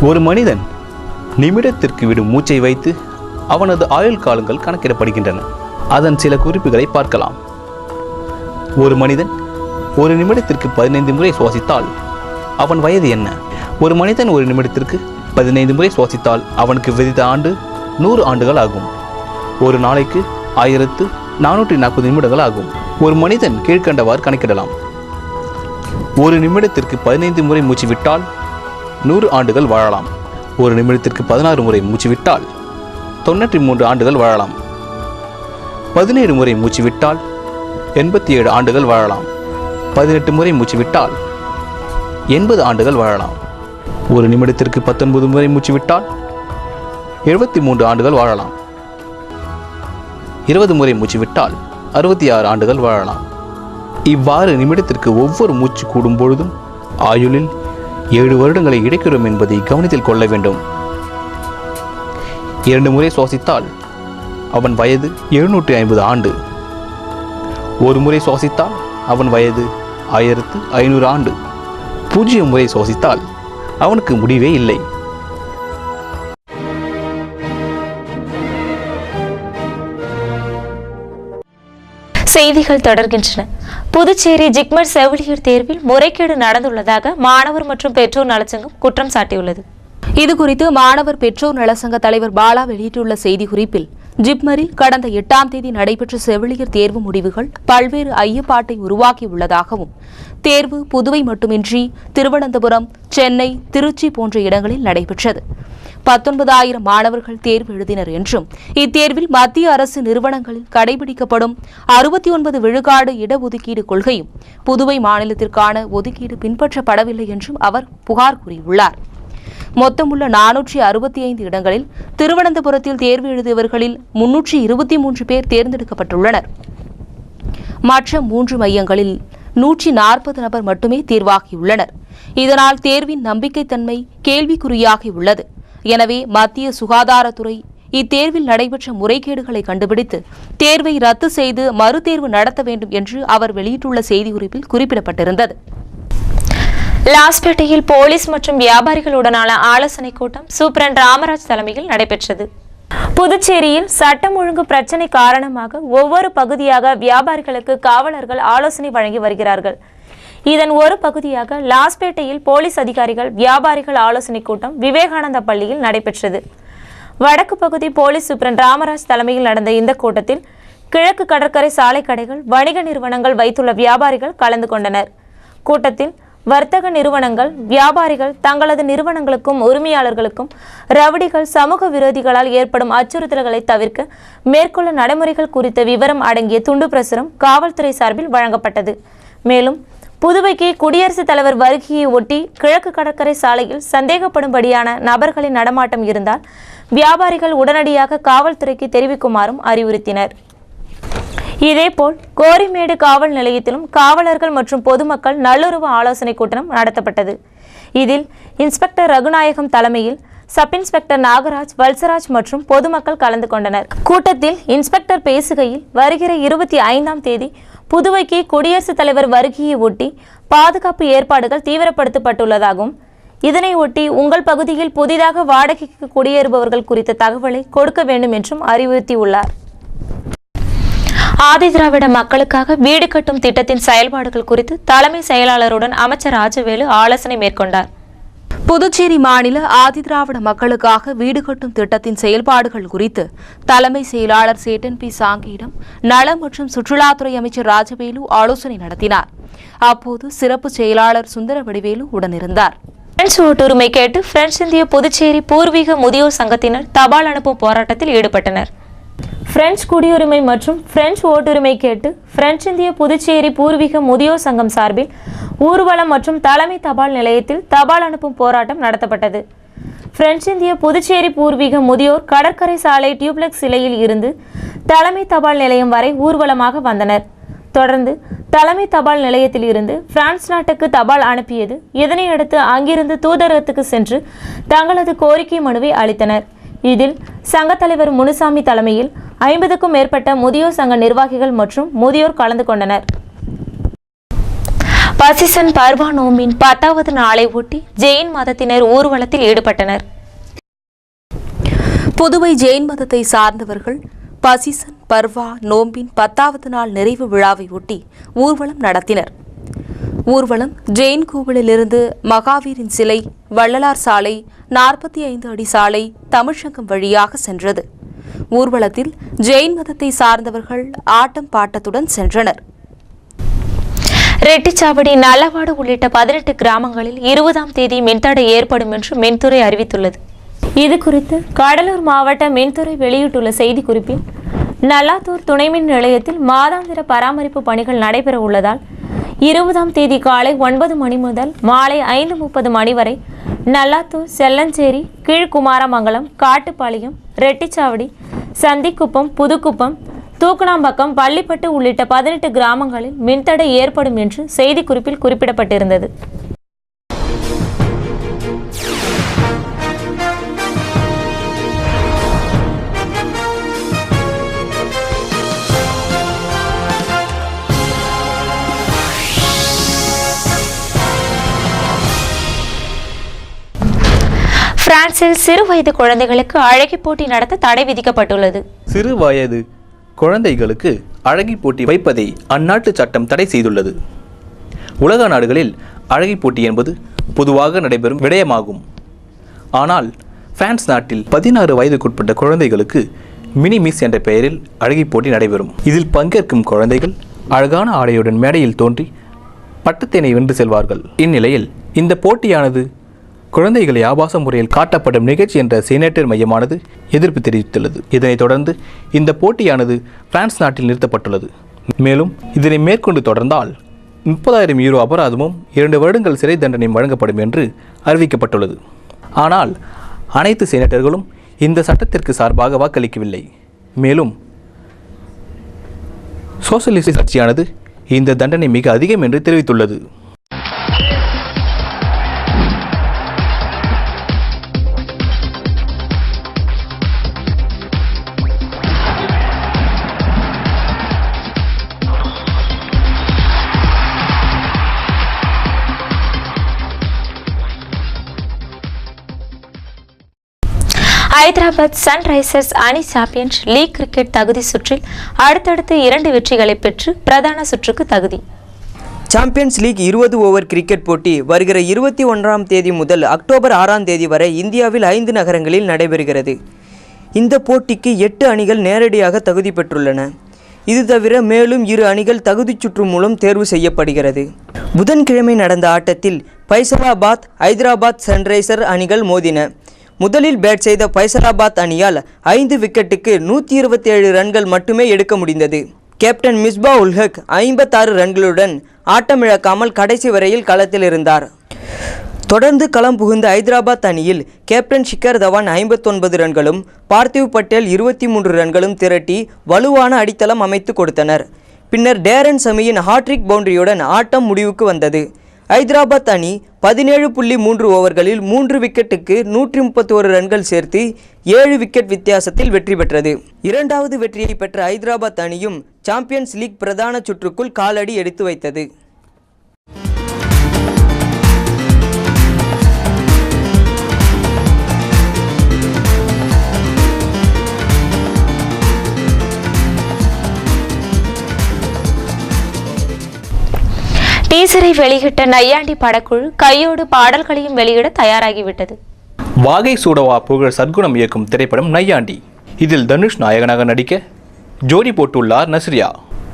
ஒரு மனிதன் நிமிடத்திற்கு விடும் மூச்சை வைத்து அவனது ஆயுள் காலங்கள் கணக்கிடப்படுகின்றன. அதன் சில குறிப்புகளை பார்க்கலாம். ஒரு மனிதன் ஒரு நிமிடத்திற்கு 15 முறை சுவாசித்தால் அவன் வயது என்ன? ஒரு மனிதன் ஒரு நிமிடத்திற்கு 15 முறை சுவாசித்தால் அவனுக்கு விதித்த ஆண்டு 100 ஆண்டுகள் ஆகும். ஒரு நாளைக்கு 1440 நிமிடங்கள் ஆகும். ஒரு மனிதன் கீழ்கண்டவாறு கணக்கிடலாம். ஒரு நிமிடத்திற்கு 15 முறை மூச்சு விட்டால் 100 ஆண்டுகள் வாழலாம். ஒரு நிமிடத்திற்கு 16 முறை மூச்சு விட்டால் 93 ஆண்டுகள் வாழலாம். 17 முறை மூச்சு விட்டால் 87 ஆண்டுகள் வாழலாம். 18 முறை மூச்சு விட்டால் 80 ஆண்டுகள் வாழலாம். ஒரு நிமிடத்திற்கு 19 முறை மூச்சு விட்டால் 73 ஆண்டுகள் வாழலாம். 20 முறை மூச்சு விட்டால் 66 ஆண்டுகள் வாழலாம். இவ்வாறு நிமிடத்திற்கு ஒவ்வொரு மூச்சு கூடும் பொழுதும் ஆயுளில் 7 வருடங்களை இடைக்கிறோம் என்பதை கவனத்தில் கொள்ள வேண்டும். 2 முறை சுவாசித்தால் அவன் வயது 750 ஆண்டு. ஒரு முறை சுவாசித்தால் அவன் வயது 1500 ஆண்டு. 0 முறை சுவாசித்தால் அவனுக்கு முடிவே இல்லை. செய்திகள் தொடர்கின்றன. புதுச்சேரி ஜிப்மர் செவிலியர் தேர்வில் முறைகேடு நடந்துள்ளதாக மாணவர் மற்றும் பெற்றோர் நலச்சங்கம் குற்றம் சாட்டியுள்ளது. இதுகுறித்து மாணவர் பெற்றோர் நலச்சங்க தலைவர் பாலா வெளியிட்டுள்ள செய்திக்குறிப்பில், ஜிப்மரில் கடந்த 8ஆம் தேதி நடைபெற்ற செவிலியர் தேர்வு முடிவுகள் பல்வேறு ஐயப்பாட்டை உருவாக்கியுள்ளதாகவும், தேர்வு புதுவை மட்டுமின்றி திருவனந்தபுரம், சென்னை, திருச்சி போன்ற இடங்களில் நடைபெற்றது. 19,000 மாணவர்கள் தேர்வு எழுதினர் என்றும், இத்தேர்வில் மத்திய அரசு நிறுவனங்களில் கடைபிடிக்கப்படும் 69 விழுக்காடு இடஒதுக்கீடு கொள்கையும் புதுவை மாநிலத்திற்கான ஒதுக்கீடு பின்பற்றப்படவில்லை என்றும் அவர் புகார் கூறியுள்ளார். மொத்தமுள்ள 465 இடங்களில் திருவனந்தபுரத்தில் தேர்வு எழுதியவர்களில் 323 பேர் தேர்ந்தெடுக்கப்பட்டுள்ளனர். மற்ற 3 மையங்களில் 140 நபர் மட்டுமே தேர்வாகியுள்ளனர். இதனால் தேர்வின் நம்பிக்கைத்தன்மை கேள்விக்குறியாகியுள்ளது. எனவே மத்திய சுகாதாரத்துறை இத்தேர்வில் நடைபெற்ற முறைகேடுகளை கண்டுபிடித்து தேர்வை ரத்து செய்து மறுதேர்வு நடத்த வேண்டும் என்று அவர் வெளியிட்டுள்ள செய்திக்குறிப்பில் குறிப்பிடப்பட்டிருந்தது. லாஸ்பேட்டையில் போலீஸ் மற்றும் வியாபாரிகளுடனான ஆலோசனை கூட்டம் சூப்பரண்ட் ராமராஜ் தலைமையில் நடைபெற்றது. புதுச்சேரியில் சட்டம் ஒழுங்கு பிரச்சினை காரணமாக ஒவ்வொரு பகுதியாக வியாபாரிகளுக்கு காவலர்கள் ஆலோசனை வழங்கி வருகிறார்கள். இதன் ஒரு பகுதியாக லாஸ்பேட்டையில் போலீஸ் அதிகாரிகள் வியாபாரிகள் ஆலோசனை கூட்டம் விவேகானந்தா பள்ளியில் நடைபெற்றது. வடக்கு பகுதி போலீஸ் சூப்பரண்ட் ராமராஜ் தலைமையில் நடந்த இந்த கூட்டத்தில் கிழக்கு கடற்கரை சாலை கடைகள், வணிக நிறுவனங்கள் வைத்துள்ள வியாபாரிகள் கலந்து கொண்டனர். கூட்டத்தில் வர்த்தக நிறுவனங்கள், வியாபாரிகள் தங்களது நிறுவனங்களுக்கும் உரிமையாளர்களுக்கும் ரவுடிகள், சமூக விரோதிகளால் ஏற்படும் அச்சுறுத்தல்களை தவிர்க்க மேற்கொள்ள நடைமுறைகள் குறித்த விவரம் அடங்கிய துண்டு பிரசுரம் காவல்துறை சார்பில் வழங்கப்பட்டது. மேலும் புதுவைக்கு குடியரசுத் தலைவர் வருகையை ஒட்டி கிழக்கு கடற்கரை சாலையில் சந்தேகப்படும்படியான நபர்களின் நடமாட்டம் இருந்தால் வியாபாரிகள் உடனடியாக காவல்துறைக்கு தெரிவிக்குமாறும் அறிவுறுத்தினர். இதேபோல் கோரிமேடு காவல் நிலையத்திலும் காவலர்கள் மற்றும் பொதுமக்கள் நல்லுறவு ஆலோசனை கூட்டம் நடத்தப்பட்டது. இதில் இன்ஸ்பெக்டர் ரகுநாயகம் தலைமையில் சப் இன்ஸ்பெக்டர் நாகராஜ், வல்சராஜ் மற்றும் பொதுமக்கள் கலந்து கொண்டனர். கூட்டத்தில் இன்ஸ்பெக்டர் பேசுகையில், வருகிற 25ஆம் தேதி புதுவைக்கு குடியரசுத் தலைவர் வருகையை ஒட்டி பாதுகாப்பு ஏற்பாடுகள் தீவிரப்படுத்தப்பட்டுள்ளதாகவும், இதனை ஒட்டி உங்கள் பகுதியில் புதிதாக வாடகைக்கு குடியேறுபவர்கள் குறித்த தகவலை கொடுக்க வேண்டும் என்றும் அறிவுறுத்தியுள்ளார். ஆதிதிராவிட மக்களுக்காக வீடு கட்டும் திட்டத்தின் செயல்பாடுகள் குறித்து தலைமை செயலாளருடன் அமைச்சர் ராஜவேலு ஆலோசனை மேற்கொண்டார். புதுச்சேரி மாநில ஆதிதிராவிட மக்களுக்காக வீடு கட்டும் திட்டத்தின் செயல்பாடுகள் குறித்து தலைமை செயலாளர் சேட்டன் பி சாங்கியிடம் நலம் மற்றும் சுற்றுலாத்துறை அமைச்சர் ராஜவேலு ஆலோசனை நடத்தினார். அப்போது சிறப்பு செயலாளர் சுந்தர வடிவேலு உடனிருந்தார். பிரெஞ்சு ஓட்டுரிமை கேட்டு பிரெஞ்சு இந்திய புதுச்சேரி பூர்வீக முதியோர் சங்கத்தினர் தபால் அனுப்பும் போராட்டத்தில் ஈடுபட்டனர். பிரெஞ்சு குடியுரிமை மற்றும் பிரெஞ்சு ஓட்டுரிமை கேட்டு பிரெஞ்சு இந்திய புதுச்சேரி பூர்வீக முதியோர் சங்கம் சார்பில் ஊர்வலம் மற்றும் தலைமை தபால் நிலையத்தில் தபால் அனுப்பும் போராட்டம் நடத்தப்பட்டது. பிரெஞ்சு இந்திய புதுச்சேரி பூர்வீக முதியோர் கடற்கரை சாலை டியூப்ளெக்ஸ் சிலையில் இருந்து தலைமை தபால் நிலையம் வரை ஊர்வலமாக வந்தனர். தொடர்ந்து தலைமை தபால் நிலையத்தில் இருந்து பிரான்ஸ் நாட்டுக்கு தபால் அனுப்பியது. இதனையடுத்து அங்கிருந்து தூதரகத்துக்கு சென்று தங்களது கோரிக்கை மனுவை அளித்தனர். இதில் சங்க தலைவர் முனுசாமி தலைமையில் 50க்கும் மேற்பட்ட முதியோர் சங்க நிர்வாகிகள் மற்றும் முதியோர் கலந்து கொண்டனர். பசிசன் பர்வா நோம்பின் 10வது நாளை ஒட்டி ஜெயின் மதத்தினர் ஊர்வலத்தில் ஈடுபட்டனர். புதுவை ஜெயின் மதத்தை சார்ந்தவர்கள் பசிசன் பர்வா நோம்பின் 10வது நாள் நிறைவு விழாவை ஒட்டி ஊர்வலம் நடத்தினர். ஊர்வலம் ஜெயின் கோவிலிலிருந்து மகாவீரின் சிலை, வள்ளலார் சாலை, 45 அடி சாலை, தமிழ்ச்சங்கம் வழியாக சென்றது. ஊர்வலத்தில் ஜெயின் மதத்தை சார்ந்தவர்கள் ஆட்டம் பாட்டத்துடன் சென்றனர். ரெட்டிச்சாவடி, நல்லவாடு உள்ளிட்ட 18 கிராமங்களில் 20ஆம் தேதி மின்தடை ஏற்படும் என்று மின்துறை அறிவித்துள்ளது. இதுகுறித்து கடலூர் மாவட்ட மின்துறை வெளியிட்டுள்ள செய்திக்குறிப்பில், நல்லாத்தூர் துணை மின் நிலையத்தில் மாதாந்திர பராமரிப்பு பணிகள் நடைபெற உள்ளதால் 20ஆம் தேதி காலை 9 மணி முதல் மாலை 5:30 மணி வரை நல்லாத்தூர், செல்லஞ்சேரி, கீழ்குமாரமங்கலம், காட்டுப்பாளையம், ரெட்டிச்சாவடி, சந்திக்குப்பம், புதுக்குப்பம், தூக்கணாம்பக்கம், பள்ளிப்பட்டு உள்ளிட்ட 18 கிராமங்களில் மின்தடை ஏற்படும் என்று செய்திக்குறிப்பில் குறிப்பிடப்பட்டிருந்தது. பிரான்சில் சிறு வயது குழந்தைகளுக்கு அழகி போட்டி நடத்த தடை விதிக்கப்பட்டுள்ளது. சிறு வயது குழந்தைகளுக்கு அழகி போட்டி வைப்பதை அந்நாட்டு சட்டம் தடை செய்துள்ளது. உலக நாடுகளில் அழகி போட்டி என்பது பொதுவாக நடைபெறும் விடயமாகும். ஆனால் பிரான்ஸ் நாட்டில் 16 வயதுக்குட்பட்ட குழந்தைகளுக்கு மினி மிஸ் என்ற பெயரில் அழகி போட்டி நடைபெறும். இதில் பங்கேற்கும் குழந்தைகள் அழகான ஆடையுடன் மேடையில் தோன்றி பட்டத்தினை வென்று செல்வார்கள். இந்நிலையில் இந்த போட்டியானது குழந்தைகளை ஆபாச முறையில் காட்டப்படும் நிகழ்ச்சி என்ற செனேட்டர் மையமானது எதிர்ப்பு தெரிவித்துள்ளது. இதனைத் தொடர்ந்து இந்த போட்டியானது பிரான்ஸ் நாட்டில் நிறுத்தப்பட்டுள்ளது. மேலும் இதனை மேற்கொண்டு தொடர்ந்தால் 30,000 யூரோ அபராதமும் 2 வருடங்கள் சிறை தண்டனையும் வழங்கப்படும் என்று அறிவிக்கப்பட்டுள்ளது. ஆனால் அனைத்து செனேட்டர்களும் இந்த சட்டத்திற்கு சார்பாக வாக்களிக்கவில்லை. மேலும் சோசலிஸ்ட் கட்சியானது இந்த தண்டனை மிக அதிகம் என்று தெரிவித்துள்ளது. ஹைதராபாத் சன்ரைசர்ஸ் அணி சாம்பியன்ஸ் லீக் கிரிக்கெட் தகுதி சுற்றில் அடுத்தடுத்து 2 வெற்றிகளை பெற்று பிரதான சுற்றுக்கு தகுதி. சாம்பியன்ஸ் லீக் 20 ஓவர் கிரிக்கெட் போட்டி வருகிற 21ஆம் தேதி முதல் அக்டோபர் 6ஆம் தேதி வரை இந்தியாவில் 5 நகரங்களில் நடைபெறுகிறது. இந்த போட்டிக்கு 8 அணிகள் நேரடியாக தகுதி பெற்றுள்ளன. இது தவிர மேலும் 2 அணிகள் தகுதிச் சுற்று மூலம் தேர்வு செய்யப்படுகிறது. புதன்கிழமை நடந்த ஆட்டத்தில் ஃபைசலாபாத், ஹைதராபாத் சன்ரைசர் அணிகள் மோதின. முதலில் பேட் செய்த ஃபைசலாபாத் அணியால் 5 விக்கெட்டுக்கு 127 ரன்கள் மட்டுமே எடுக்க முடிந்தது. கேப்டன் மிஸ்பா உல் ஹக் 56 ரன்களுடன் ஆட்டமிழக்காமல் கடைசி வரையில் களத்தில் இருந்தார். தொடர்ந்து களம் புகுந்த ஹைதராபாத் அணியில் கேப்டன் ஷிகர் தவான் 59 ரன்களும், பார்த்திவ் பட்டேல் 23 ரன்களும் திரட்டி வலுவான அடித்தளம் அமைத்து கொடுத்தனர். பின்னர் டேரன் சமியின் ஹாட்ரிக் பவுண்டரியுடன் ஆட்டம் முடிவுக்கு வந்தது. ஹைதராபாத் அணி 17.3 ஓவர்களில் 3 விக்கெட்டுக்கு 131 ரன்கள் சேர்த்து 7 விக்கெட் வித்தியாசத்தில் வெற்றி பெற்றது. 2வது வெற்றியை பெற்ற ஹைதராபாத் அணியும் சாம்பியன்ஸ் லீக் பிரதான சுற்றுக்குள் காலடி எடுத்து வைத்தது. டீசரை வெளியிட்ட நையாண்டி படக்குழு கையோடு பாடல்களையும் வெளியிட தயாராகிவிட்டது. வாகை சூடவா புகழ் சத்குணம் இயக்கும் திரைப்படம் நையாண்டி. இதில் தனுஷ் நாயகனாக நடிக்க ஜோடி போட்டுள்ளார் நஸ்ரியா.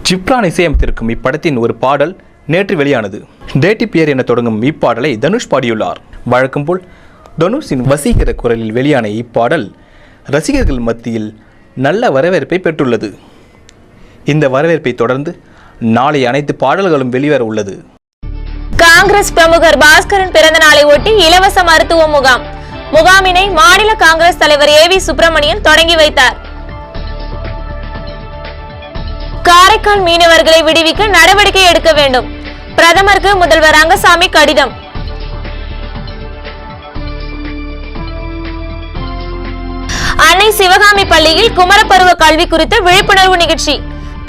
ஜிப்ரான் இசையமைத்திருக்கும் இப்படத்தின் ஒரு பாடல் நேற்று வெளியானது. டேட்டி பியர் என தொடங்கும் இப்பாடலை தனுஷ் பாடியுள்ளார். வழக்கம் போல் தனுஷின் வசீகர குரலில் வெளியான இப்பாடல் ரசிகர்கள் மத்தியில் நல்ல வரவேற்பை பெற்றுள்ளது. இந்த வரவேற்பை தொடர்ந்து நாளை அனைத்து பாடல்களும் வெளிவர உள்ளது. காங்கிரஸ் பிரமுகர் பாஸ்கரன் பிறந்த நாளை ஒட்டி இலவச மருத்துவ முகாம். முகாமினை மாநில காங்கிரஸ் தலைவர் AV சுப்பிரமணியன் தொடங்கி வைத்தார். காரைக்கால் மீனவர்களை விடுவிக்க நடவடிக்கை எடுக்க வேண்டும். பிரதமருக்கு முதல்வர் ரங்கசாமி கடிதம். அன்னை சிவகாமி பள்ளியில் குமரப்பருவ கல்வி குறித்த விழிப்புணர்வு நிகழ்ச்சி.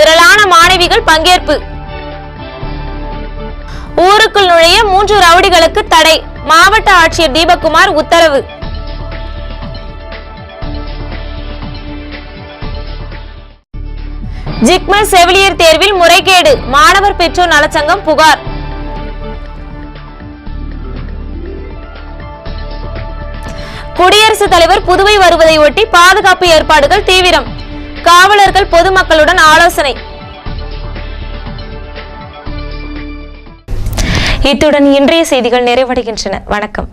திரளான மாணவிகள் பங்கேற்பு. ஊருக்குள் நுழைய 3 ரவுடிகளுக்கு தடை, மாவட்ட ஆட்சியர் தீபக்குமார் உத்தரவு. ஜிப்மர் செவிலியர் தேர்வில் முறைகேடு, மாணவர் பெற்றோர் நலச்சங்கம் புகார். குடியரசுத் தலைவர் புதுவை வருவதை ஒட்டி பாதுகாப்பு ஏற்பாடுகள் தீவிரம், காவலர்கள் பொதுமக்களுடன் ஆலோசனை. இத்துடன் இன்றைய செய்திகள் நிறைவடைகின்றன. வணக்கம்.